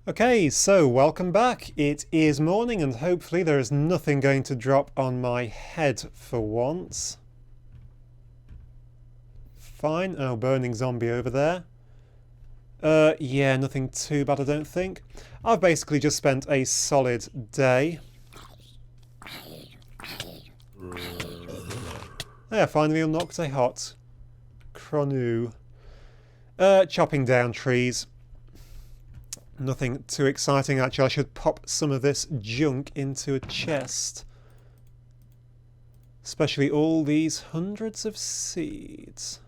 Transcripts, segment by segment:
Okay, so welcome back. It is morning and hopefully there is nothing going to drop on my head for once. Fine. Oh, burning zombie over there. Yeah, nothing too bad I don't think. I've basically just spent a solid day. Yeah, finally unlocked a hot Cronoo. Chopping down trees. Nothing too exciting actually. I should pop some of this junk into a chest. Especially all these hundreds of seeds.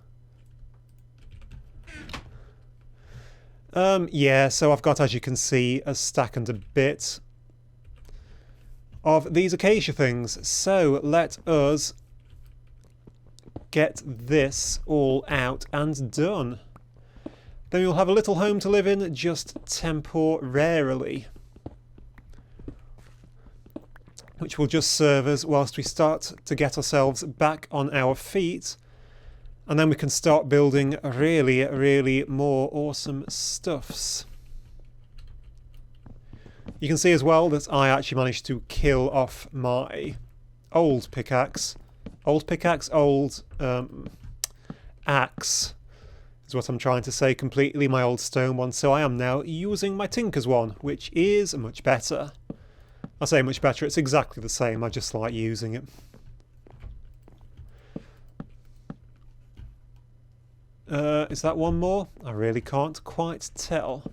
Yeah, so I've got, as you can see, a stack and a bit of these acacia things. So let us get this all out and done. Then we'll have a little home to live in, just temporarily. Which will just serve us whilst we start to get ourselves back on our feet. And then we can start building really more awesome stuffs. You can see as well that I actually managed to kill off my old pickaxe. Old axe. Is what I'm trying to say completely, my old stone one, so I am now using my Tinker's one, which is much better. I say much better, it's exactly the same, I just like using it. Is that one more? I really can't quite tell.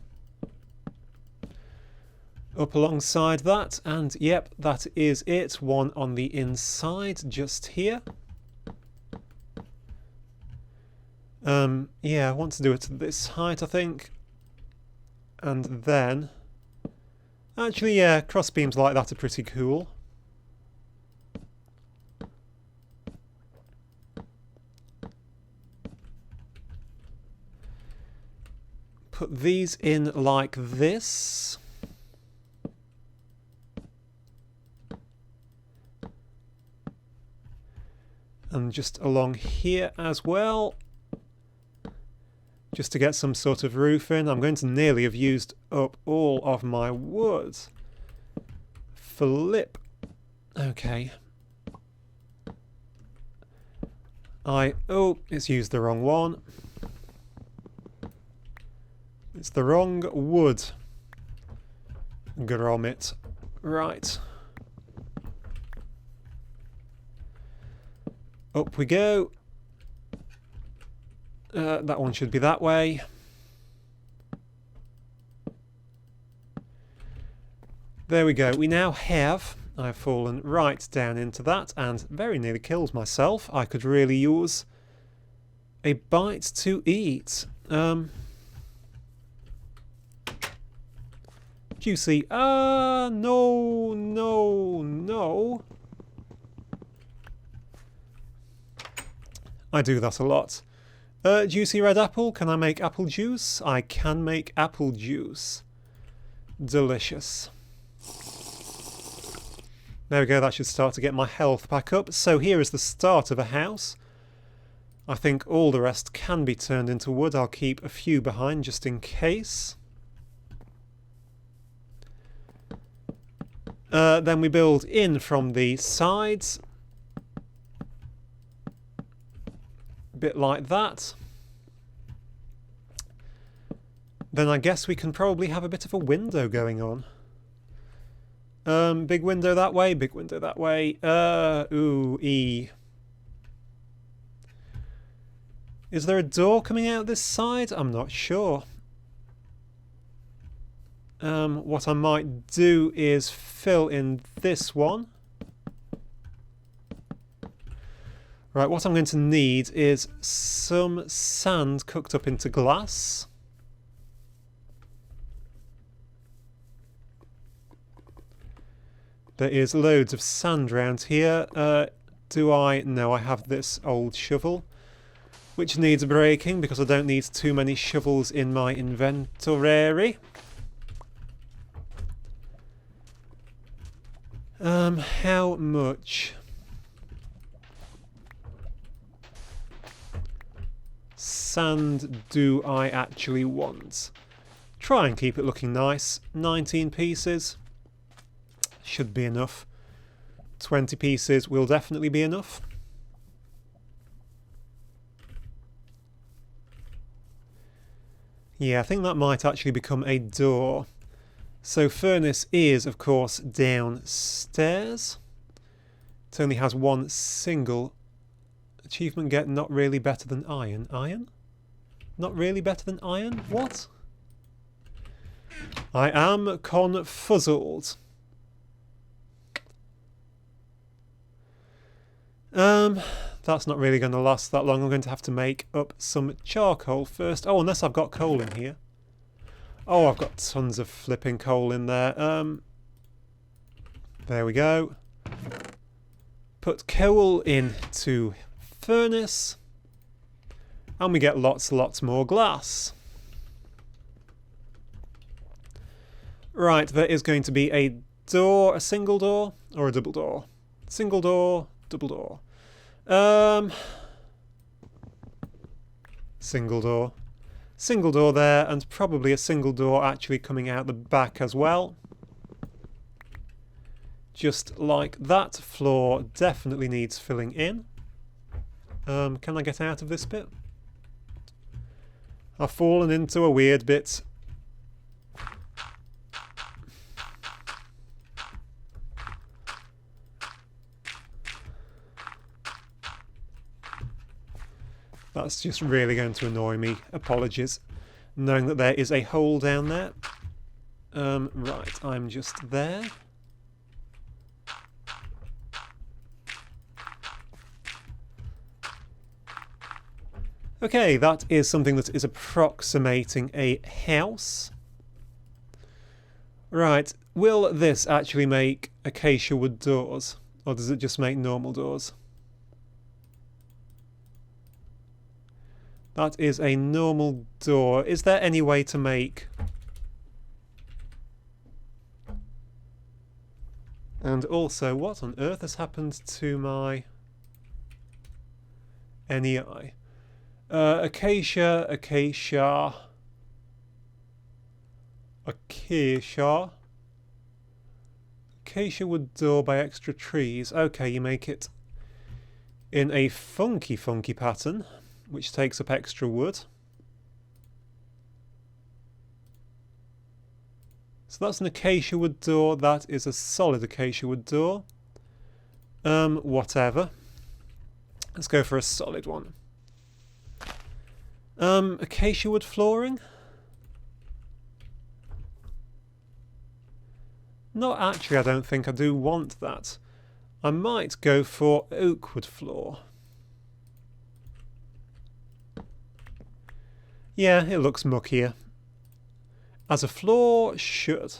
Up alongside that, and yep, that is it. One on the inside, just here. Yeah, I want to do it at this height, I think. And then... Actually, yeah, cross beams like that are pretty cool. Put these in like this. And just along here as well. Just to get some sort of roof in. I'm going to nearly have used up all of my wood. Flip. Okay. Oh, it's used the wrong one. It's the wrong wood. Grommet. Right. Up we go. That one should be that way. There we go. We now have... I've fallen right down into that and very nearly killed myself. I could really use a bite to eat. Juicy. No. I do that a lot. Juicy red apple. Can I make apple juice? I can make apple juice. Delicious. There we go, that should start to get my health back up. So here is the start of a house. I think all the rest can be turned into wood. I'll keep a few behind just in case. Then we build in from the sides. A bit like that. Then I guess we can probably have a bit of a window going on. Big window that way, big window that way. Ooh, E. Is there a door coming out this side? I'm not sure. What I might do is fill in this one. Right, what I'm going to need is some sand cooked up into glass. There is loads of sand around here. Do I? No, I have this old shovel, which needs breaking because I don't need too many shovels in my inventory. How much? Sand do I actually want? Try and keep it looking nice. 19 pieces should be enough. 20 pieces will definitely be enough. Yeah, I think that might actually become a door. So furnace is, of course, downstairs. It only has one single achievement get, not really better than iron. Iron? Not really better than iron? What? I am confuzzled. That's not really going to last that long. I'm going to have to make up some charcoal first. Oh, unless I've got coal in here. Oh, I've got tons of flipping coal in there. There we go. Put coal into furnace. And we get lots more glass. Right, there is going to be a door, a single door, or a double door? Single door, double door. Single door. Single door there, and probably a single door actually coming out the back as well. Just like that. Floor definitely needs filling in. Can I get out of this bit? I've fallen into a weird bit. That's just really going to annoy me. Apologies. Knowing that there is a hole down there. Right, I'm just there. Okay, that is something that is approximating a house. Right, will this actually make acacia wood doors? Or does it just make normal doors? That is a normal door. Is there any way to make... And also, what on earth has happened to my NEI? Acacia. Acacia wood door by extra trees. Okay, you make it in a funky pattern, which takes up extra wood. So that's an acacia wood door. That is a solid acacia wood door. Whatever. Let's go for a solid one. Acacia wood flooring? No, actually, I don't think I do want that. I might go for oak wood floor. Yeah, it looks muckier. As a floor, should.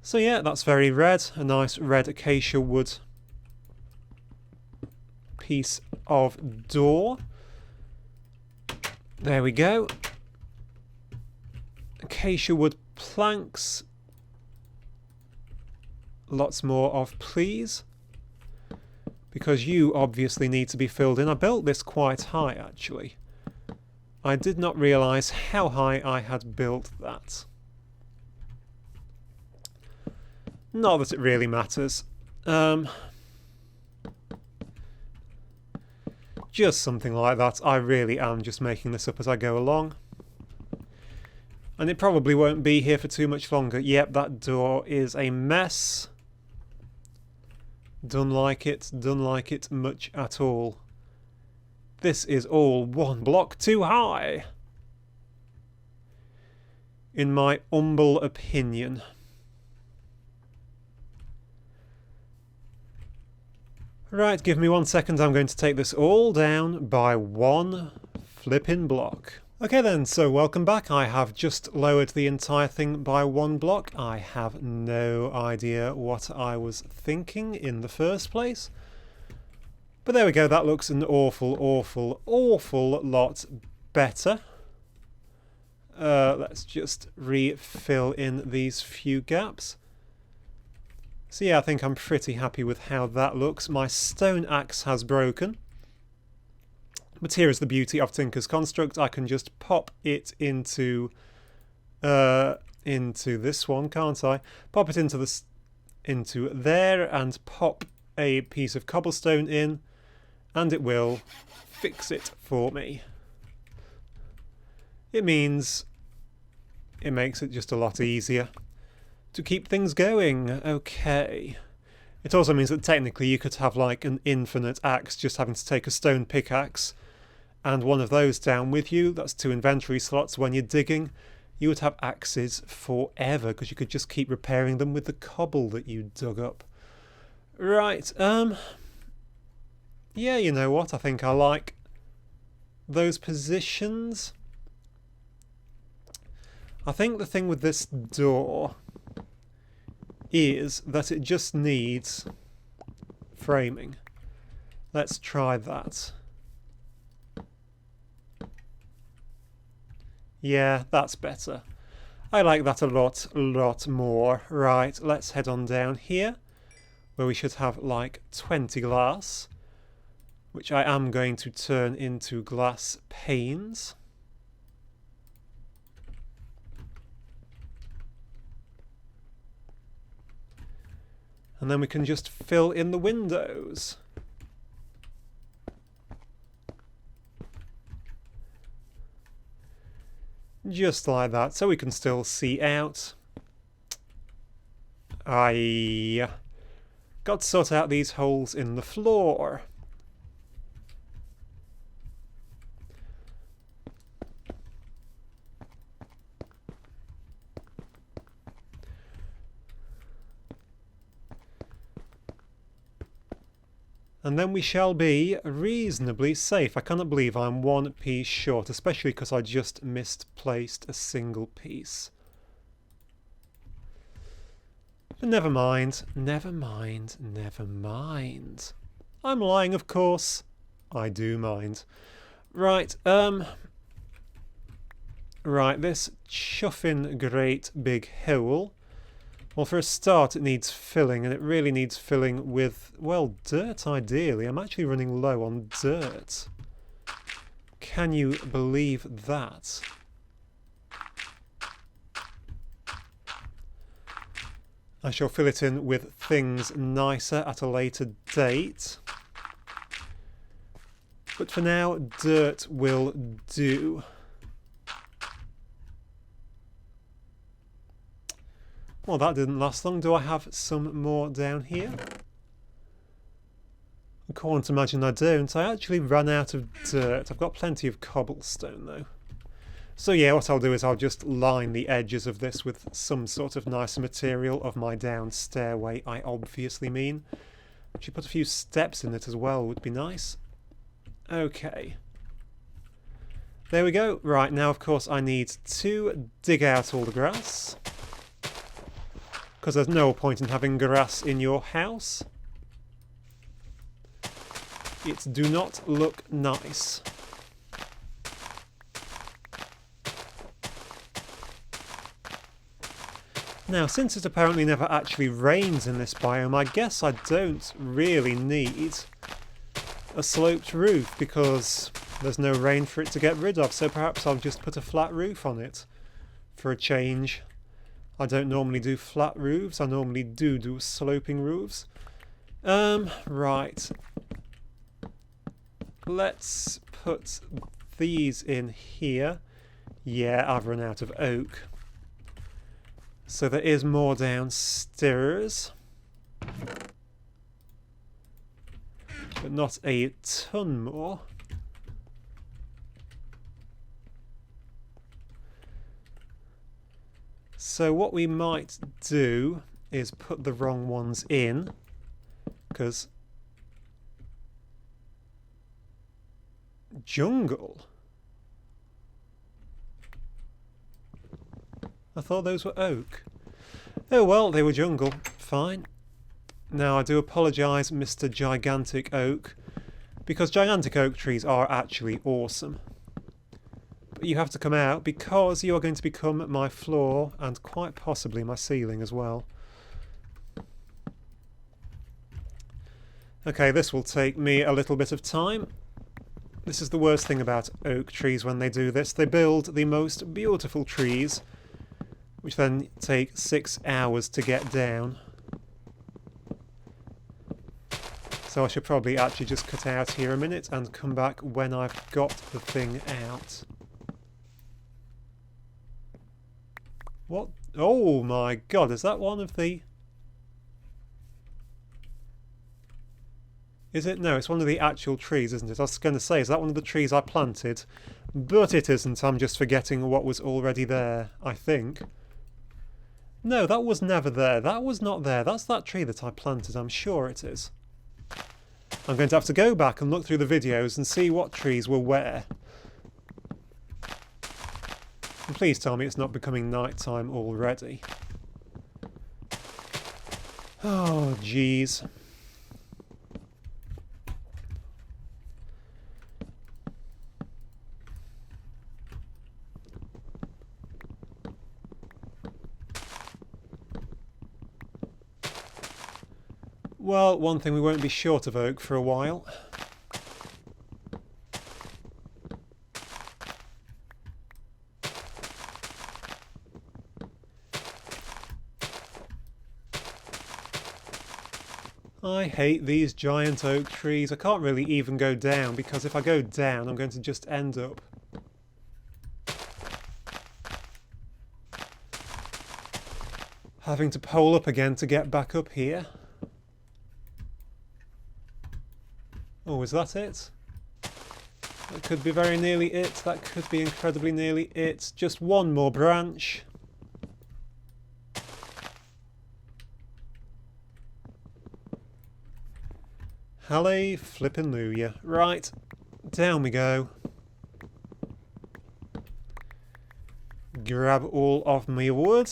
So yeah, that's very red. A nice red acacia wood piece of door. There we go. Acacia wood planks. Lots more of, please. Because you obviously need to be filled in. I built this quite high, actually. I did not realise how high I had built that. Not that it really matters. Just something like that. I really am just making this up as I go along. And it probably won't be here for too much longer. Yep, that door is a mess. Don't like it much at all. This is all one block too high, in my humble opinion. Right, give me 1 second. I'm going to take this all down by one flipping block. Okay then, so welcome back. I have just lowered the entire thing by one block. I have no idea what I was thinking in the first place. But there we go, that looks an awful lot better. Let's just refill in these few gaps. So yeah, I think I'm pretty happy with how that looks. My stone axe has broken. But here is the beauty of Tinker's Construct. I can just pop it into this one, can't I? Pop it into there and pop a piece of cobblestone in, and it will fix it for me. It means it makes it just a lot easier to keep things going. Okay. It also means that technically you could have like an infinite axe, just having to take a stone pickaxe and one of those down with you. That's 2 inventory slots when you're digging. You would have axes forever because you could just keep repairing them with the cobble that you dug up. Right, yeah, you know what? I think I like those positions. I think the thing with this door is that it just needs framing. Let's try that. Yeah, that's better. I like that a lot more. Right, let's head on down here, where we should have like 20 glass, which I am going to turn into glass panes. And then we can just fill in the windows. Just like that, so we can still see out. I got to sort out these holes in the floor. And then we shall be reasonably safe. I cannot believe I'm 1 piece short, especially because I just misplaced a single piece. But never mind, never mind, never mind. I'm lying, of course. I do mind. Right, right, this chuffing great big hole. Well, for a start, it needs filling, and it really needs filling with, well, dirt, ideally. I'm actually running low on dirt. Can you believe that? I shall fill it in with things nicer at a later date. But for now, dirt will do. Well, that didn't last long. Do I have some more down here? I can't imagine I don't. I actually ran out of dirt. I've got plenty of cobblestone, though. So yeah, what I'll do is I'll just line the edges of this with some sort of nicer material of my down stairway, I obviously mean. Actually put a few steps in it as well would be nice. Okay. There we go. Right, now of course I need to dig out all the grass, because there's no point in having grass in your house. It do not look nice. Now, since it apparently never actually rains in this biome, I guess I don't really need a sloped roof because there's no rain for it to get rid of, so perhaps I'll just put a flat roof on it for a change. I don't normally do flat roofs, I normally do sloping roofs. Right. Let's put these in here. Yeah, I've run out of oak. So there is more downstairs. But not a ton more. So what we might do is put the wrong ones in, because jungle. I thought those were oak. Oh well, they were jungle. Fine. Now I do apologise, Mr. Gigantic Oak, because gigantic oak trees are actually awesome. But you have to come out because you are going to become my floor and quite possibly my ceiling as well. Okay, this will take me a little bit of time. This is the worst thing about oak trees when they do this. They build the most beautiful trees, which then take 6 hours to get down. So I should probably actually just cut out here a minute and come back when I've got the thing out. What? Oh my god, is that one of the... Is it? No, it's one of the actual trees, isn't it? I was going to say, is that one of the trees I planted? But it isn't. I'm just forgetting what was already there, I think. No, that was never there. That was not there. That's that tree that I planted. I'm sure it is. I'm going to have to go back and look through the videos and see what trees were where. And please tell me it's not becoming night time already. Oh, jeez. Well, one thing, we won't be short of oak for a while. I hate these giant oak trees. I can't really even go down, because if I go down I'm going to just end up having to pole up again to get back up here. Oh, is that it? That could be very nearly it. That could be incredibly nearly it. Just one more branch. Halle flippin' Luya. Right, down we go. Grab all of my wood.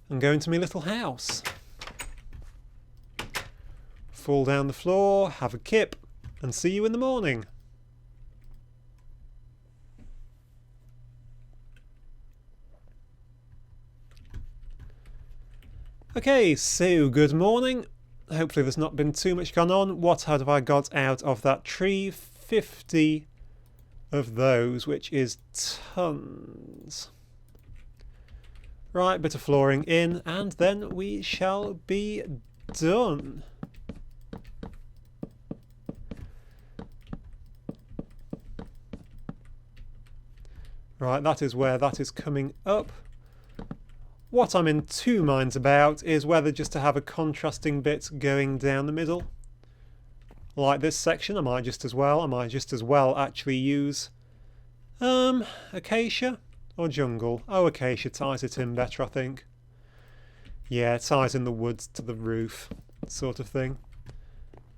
And go into my little house. Fall down the floor, have a kip, and see you in the morning. Okay, so good morning. Hopefully there's not been too much gone on. What have I got out of that tree? 50 of those, which is tons. Right, bit of flooring in, and then we shall be done. Right, that is where that is coming up. What I'm in two minds about is whether just to have a contrasting bit going down the middle. Like this section, I might just as well actually use acacia. Or jungle. Oh, acacia ties it in better, I think. Yeah, it ties in the woods to the roof, sort of thing.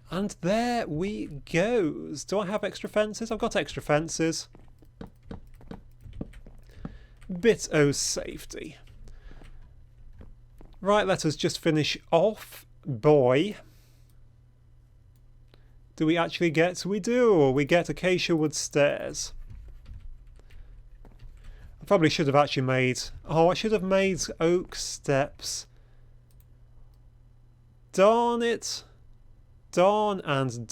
And there we goes. Do I have extra fences? I've got extra fences. Bit o' safety. Right, let us just finish off. Boy. Do we actually get... We do. We get acacia wood stairs. I probably should have actually made... Oh, I should have made oak steps. Darn it. Darn and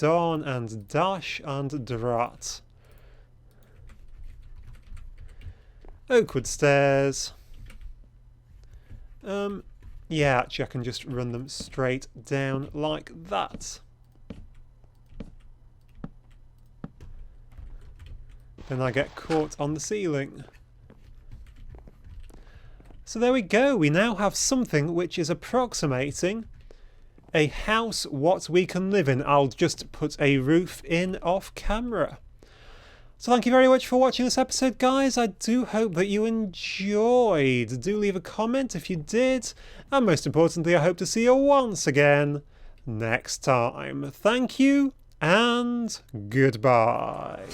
dash and drat. Oakwood stairs. Yeah, actually I can just run them straight down like that. Then I get caught on the ceiling. So there we go, we now have something which is approximating a house what we can live in. I'll just put a roof in off camera. So thank you very much for watching this episode, guys. I do hope that you enjoyed. Do leave a comment if you did. And most importantly, I hope to see you once again next time. Thank you and goodbye.